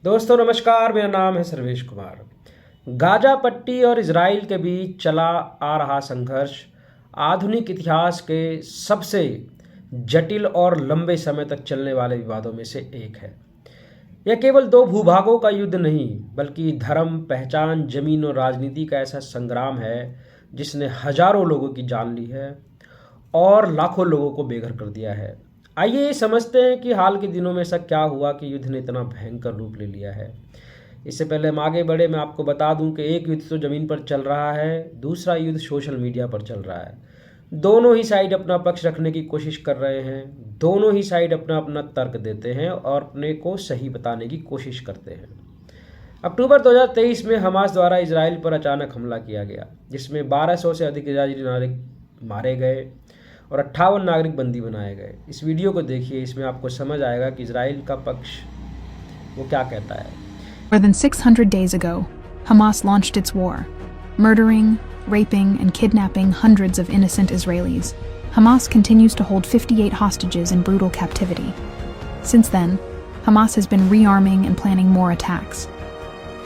दोस्तों नमस्कार, मेरा नाम है सर्वेश कुमार। गाजा पट्टी और इजराइल के बीच चला आ रहा संघर्ष आधुनिक इतिहास के सबसे जटिल और लंबे समय तक चलने वाले विवादों में से एक है। यह केवल दो भूभागों का युद्ध नहीं, बल्कि धर्म, पहचान, जमीन और राजनीति का ऐसा संग्राम है जिसने हजारों लोगों की जान ली है और लाखों लोगों को बेघर कर दिया है। आइए ये समझते हैं कि हाल के दिनों में ऐसा क्या हुआ कि युद्ध ने इतना भयंकर रूप ले लिया है। इससे पहले हम आगे बढ़े, मैं आपको बता दूं कि एक युद्ध तो ज़मीन पर चल रहा है, दूसरा युद्ध सोशल मीडिया पर चल रहा है। दोनों ही साइड अपना पक्ष रखने की कोशिश कर रहे हैं, दोनों ही साइड अपना अपना तर्क देते हैं और अपने को सही बताने की कोशिश करते हैं। अक्टूबर 2023 में हमास द्वारा इजराइल पर अचानक हमला किया गया, जिसमें 1200 से अधिक इजरायली नागरिक मारे गए और 58 नागरिक बंदी बनाए गए। इस वीडियो को देखिए, इसमें आपको समझ आएगा कि इजराइल का पक्ष वो क्या कहता है। More than 600 days ago, Hamas launched its war, murdering, raping, and kidnapping hundreds of innocent Israelis. Hamas continues to hold 58 hostages in brutal captivity. Since then, Hamas has been rearming and planning more attacks.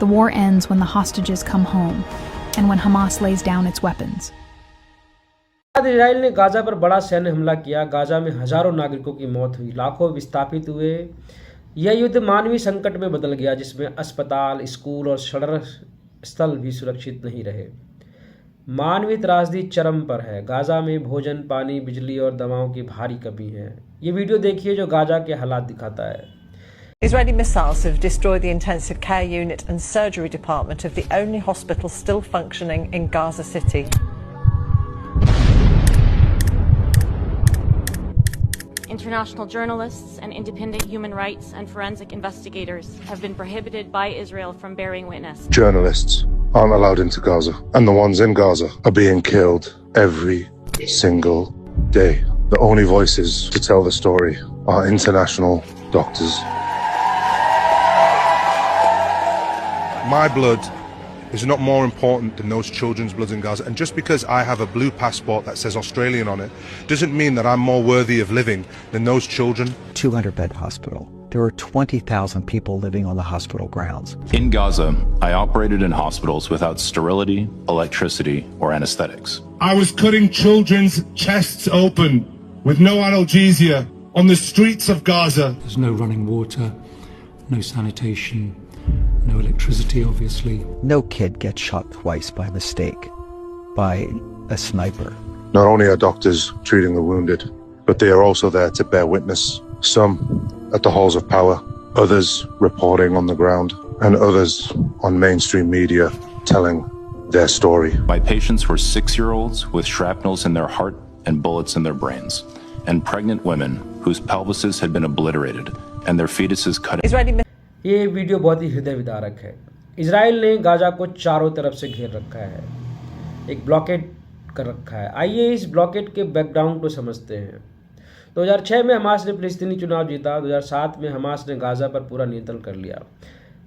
The war ends when the hostages come home and when Hamas lays down its weapons. Israel ने Gaza पर बड़ा सैन्य हमला किया। Gaza में हजारों नागरिकों की मौत हुई, लाखों विस्थापित हुए। यह युद्ध मानवीय संकट में बदल गया, जिसमें अस्पताल, स्कूल और सड़क स्थल भी सुरक्षित नहीं रहे। मानवीय त्रासदी चरम पर है। गाजा में भोजन, पानी, बिजली और दवाओं की भारी कमी है। ये वीडियो देखिए जो गाजा के हालात दिखाता है। Israeli missiles have destroyed the intensive care unit and surgery department of the only hospital still functioning in Gaza City. International journalists and independent human rights and forensic investigators have been prohibited by Israel from bearing witness. Journalists aren't allowed into Gaza, and the ones in Gaza are being killed every single day. The only voices to tell the story are international doctors. My blood is not more important than those children's blood in Gaza, and just because I have a blue passport that says Australian on it doesn't mean that I'm more worthy of living than those children. 200-bed hospital. There were 20,000 people living on the hospital grounds. In Gaza, I operated in hospitals without sterility, electricity, or anesthetics. I was cutting children's chests open with no analgesia on the streets of Gaza. There's no running water, no sanitation, no electricity, obviously. No kid gets shot twice by mistake by a sniper. Not only are doctors treating the wounded, but they are also there to bear witness. Some at the halls of power, others reporting on the ground, and others on mainstream media telling their story. My patients were 6-year-olds with shrapnels in their heart and bullets in their brains, and pregnant women whose pelvises had been obliterated and their fetuses cut. ये video बहुत ही हृदय विदारक है। Israel ने Gaza को चारों तरफ से घेर रखा है, एक ब्लॉकेड कर रखा है। आइए इस ब्लॉकेड के बैकग्राउंड को समझते हैं। 2006 में हमास ने फिलिस्तीनी चुनाव जीता। 2007 में हमास ने गाजा पर पूरा नियंत्रण कर लिया।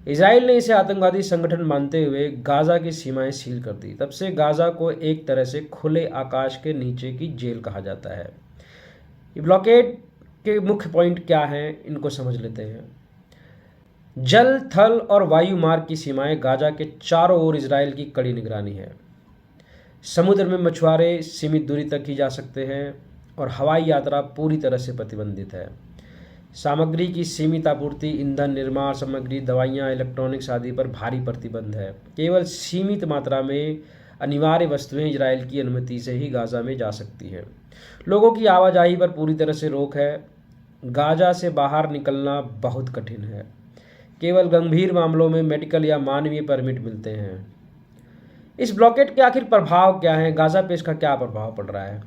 इजराइल ने इसे आतंकवादी संगठन मानते हुए गाजा की सीमाएं सील कर दी। तब से गाजा को एक तरह से खुले आकाश के नीचे की जेल कहा जाता है। ये ब्लॉकेड के मुख्य पॉइंट क्या हैं, इनको समझ लेते हैं। जल, थल और वायु मार्ग की सीमाएं गाजा के चारों ओर इजराइल की कड़ी निगरानी है। समुद्र में मछुआरे सीमित दूरी तक ही जा सकते हैं और हवाई यात्रा पूरी तरह से प्रतिबंधित है। सामग्री की सीमित आपूर्ति, ईंधन, निर्माण सामग्री, दवाइयाँ, इलेक्ट्रॉनिक्स आदि पर भारी प्रतिबंध है। केवल सीमित मात्रा में अनिवार्य वस्तुएं इजराइल की अनुमति से ही गाजा में जा सकती हैं। लोगों की आवाजाही पर पूरी तरह से रोक है। गाजा से बाहर निकलना बहुत कठिन है। केवल गंभीर मामलों में मेडिकल या मानवीय परमिट मिलते हैं। इस ब्लॉकेड के आखिर प्रभाव क्या हैं? गाजा पे इसका क्या प्रभाव पड़ रहा है?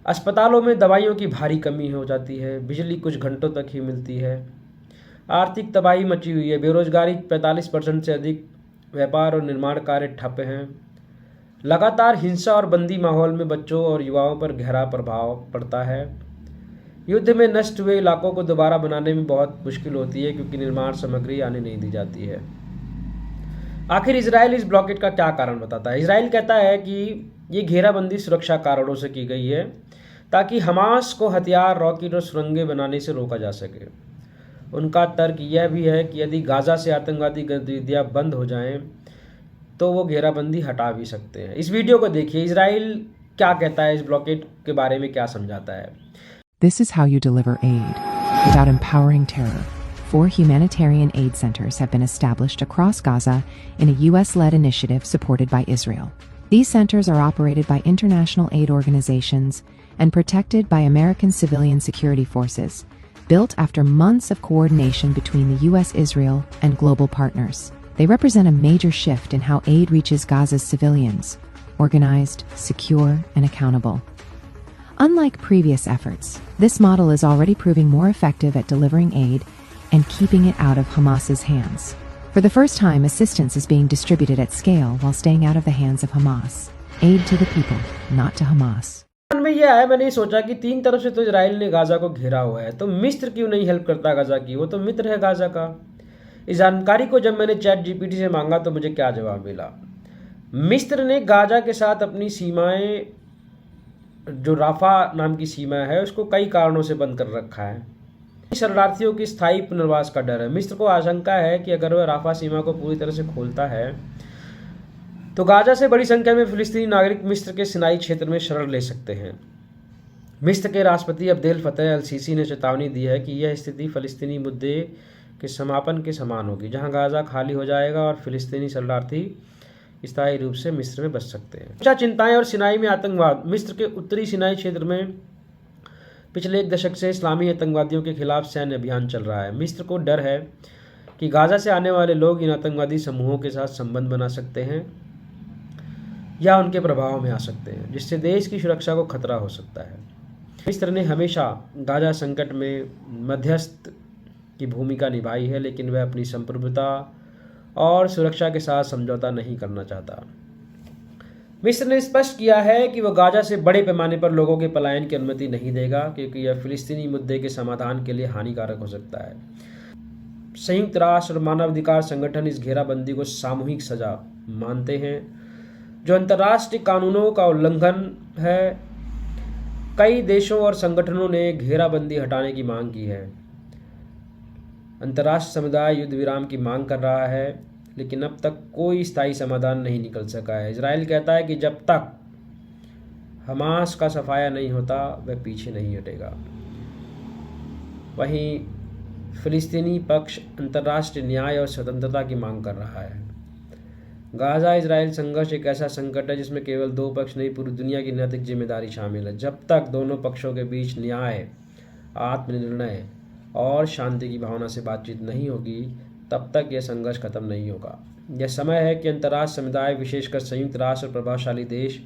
अस्पतालों में दवाइयों की भारी कमी हो जाती है। बिजली कुछ घंटों तक ही मिलती है। आर्थिक तबाही मची हुई है। बेरोजगारी 45% से अधिक। व्यापार और निर्माण कार्य ठप हैं। लगातार हिंसा और बंदी माहौल में बच्चों और युवाओं पर गहरा प्रभाव पड़ता है। युद्ध में नष्ट हुए इलाकों को दोबारा बनाने में बहुत मुश्किल होती है, क्योंकि निर्माण सामग्री आने नहीं दी जाती है। आखिर इजराइल इस ब्लॉकेड का क्या कारण बताता है? इजराइल कहता है कि ये घेराबंदी सुरक्षा कारणों से की गई है ताकि हमास को हथियार, रॉकेट और सुरंगें बनाने से रोका जा सके। उनका तर्क यह भी है कि यदि गाज़ा से आतंकवादी गतिविधियां बंद हो जाएं तो वो घेराबंदी हटा भी सकते हैं। इस वीडियो को देखिए, इजराइल क्या कहता है, इस ब्लॉकेड के बारे में क्या समझाता है। This is how you deliver aid without empowering terror. 4 humanitarian aid centers have been established across Gaza in a U.S.-led initiative supported by Israel. These centers are operated by international aid organizations and protected by American civilian security forces, built after months of coordination between the U.S., Israel, and global partners. They represent a major shift in how aid reaches Gaza's civilians, organized, secure, and accountable. Unlike previous efforts, this model is already proving more effective at delivering aid and keeping it out of Hamas's hands. For the first time, assistance is being distributed at scale while staying out of the hands of Hamas. Aid to the people, not to Hamas. में यह है, मैंने सोचा कि 3 तरफ से तो Israel ने गाज़ा को घेरा हुआ है, तो मिस्र क्यों नहीं हेल्प करता गाज़ा की? वो तो मित्र है गाज़ा का। इस जानकारी को जब मैंने चैट जीपीटी से मांगा तो मुझे क्या जवाब मिला। मिस्र ने गाज़ा के साथ अपनी सीमाएं, जो राफा नाम की सीमा है, उसको कई कारणों से बंद कर रखा है। शरणार्थियों की स्थायी पुनर्वास का डर है। मिस्र को आशंका है कि अगर वह राफा सीमा को पूरी तरह से खोलता है तो गाज़ा से बड़ी संख्या में फिलिस्तीनी नागरिक मिस्र के सिनाई क्षेत्र में शरण ले सकते हैं। मिस्र के राष्ट्रपति अब्देल फतेह अल सीसी ने चेतावनी दी है कि यह स्थिति फिलिस्तीनी मुद्दे के समापन के समान होगी, जहां गाज़ा खाली हो जाएगा और फिलिस्तीनी शरणार्थी स्थायी रूप से मिस्र में बच सकते हैं। अच्छा, चिंताएं और सिनाई में आतंकवाद। मिस्र के उत्तरी सिनाई क्षेत्र में पिछले 1 दशक से इस्लामी आतंकवादियों के खिलाफ सैन्य अभियान चल रहा है। मिस्र को डर है कि गाज़ा से आने वाले लोग इन आतंकवादी समूहों के साथ संबंध बना सकते हैं या उनके प्रभाव में आ सकते हैं, जिससे देश की सुरक्षा को खतरा हो सकता है। मिस्र ने हमेशा गाज़ा संकट में मध्यस्थ की भूमिका निभाई है, लेकिन वह अपनी संप्रभुता और सुरक्षा के साथ समझौता नहीं करना चाहता। मिस्र ने स्पष्ट किया है कि वह गाज़ा से बड़े पैमाने पर लोगों के पलायन की अनुमति नहीं देगा, क्योंकि यह फिलिस्तीनी मुद्दे के समाधान के लिए हानिकारक हो सकता है। संयुक्त राष्ट्र और मानवाधिकार संगठन इस घेराबंदी को सामूहिक सजा मानते हैं, जो अंतर्राष्ट्रीय कानूनों का उल्लंघन है। कई देशों और संगठनों ने घेराबंदी हटाने की मांग की है। अंतर्राष्ट्रीय समुदाय युद्ध विराम की मांग कर रहा है, लेकिन अब तक कोई स्थायी समाधान नहीं निकल सका है। इजराइल कहता है कि जब तक हमास का सफाया नहीं होता वह पीछे नहीं हटेगा। वहीं फिलिस्तीनी पक्ष अंतर्राष्ट्रीय न्याय और स्वतंत्रता की मांग कर रहा है। गाज़ा इजराइल संघर्ष एक ऐसा संकट है जिसमें केवल 2 पक्ष नहीं, पूरी दुनिया की नैतिक जिम्मेदारी शामिल है। जब तक दोनों पक्षों के बीच न्याय, आत्मनिर्णय और शांति की भावना से बातचीत नहीं होगी, तब तक यह संघर्ष खत्म नहीं होगा। यह समय है कि अंतर्राष्ट्रीय समुदाय, विशेषकर संयुक्त राष्ट्र और प्रभावशाली देश,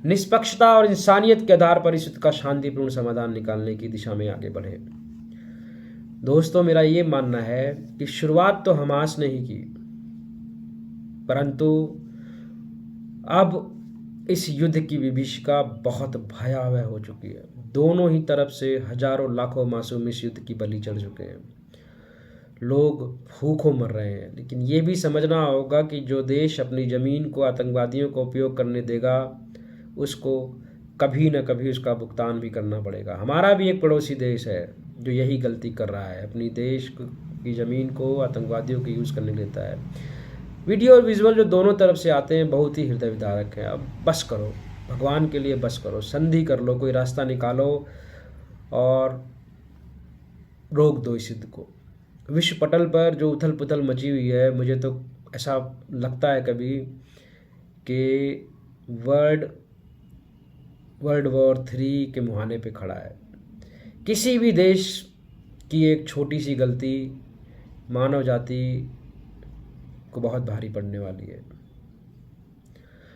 निष्पक्षता और इंसानियत के आधार पर इस युद्ध का शांतिपूर्ण समाधान निकालने की दिशा में आगे बढ़े। दोस्तों, मेरा ये मानना है कि शुरुआत तो हमास ने ही की, परंतु अब इस युद्ध की विभीषिका बहुत भयावह हो चुकी है। दोनों ही तरफ से हजारों लाखों मासूम इस युद्ध की बलि चढ़ चुके हैं। लोग भूखों मर रहे हैं, लेकिन ये भी समझना होगा कि जो देश अपनी ज़मीन को आतंकवादियों को उपयोग करने देगा, उसको कभी न कभी उसका भुगतान भी करना पड़ेगा। हमारा भी एक पड़ोसी देश है जो यही गलती कर रहा है, अपनी देश की ज़मीन को आतंकवादियों के यूज़ करने देता है। वीडियो और विजुअल जो दोनों तरफ से आते हैं बहुत ही हृदय विदारक है। अब बस करो, भगवान के लिए बस करो, संधि कर लो, कोई रास्ता निकालो और रोक दो इस युद्ध को। विश्व पटल पर जो उथल पुथल मची हुई है, मुझे तो ऐसा लगता है कभी कि वर्ल्ड वॉर 3 के मुहाने पे खड़ा है। किसी भी देश की एक छोटी सी गलती मानव जाति को बहुत भारी पड़ने वाली है।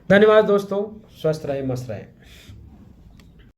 धन्यवाद दोस्तों, स्वस्थ रहें, मस्त रहें।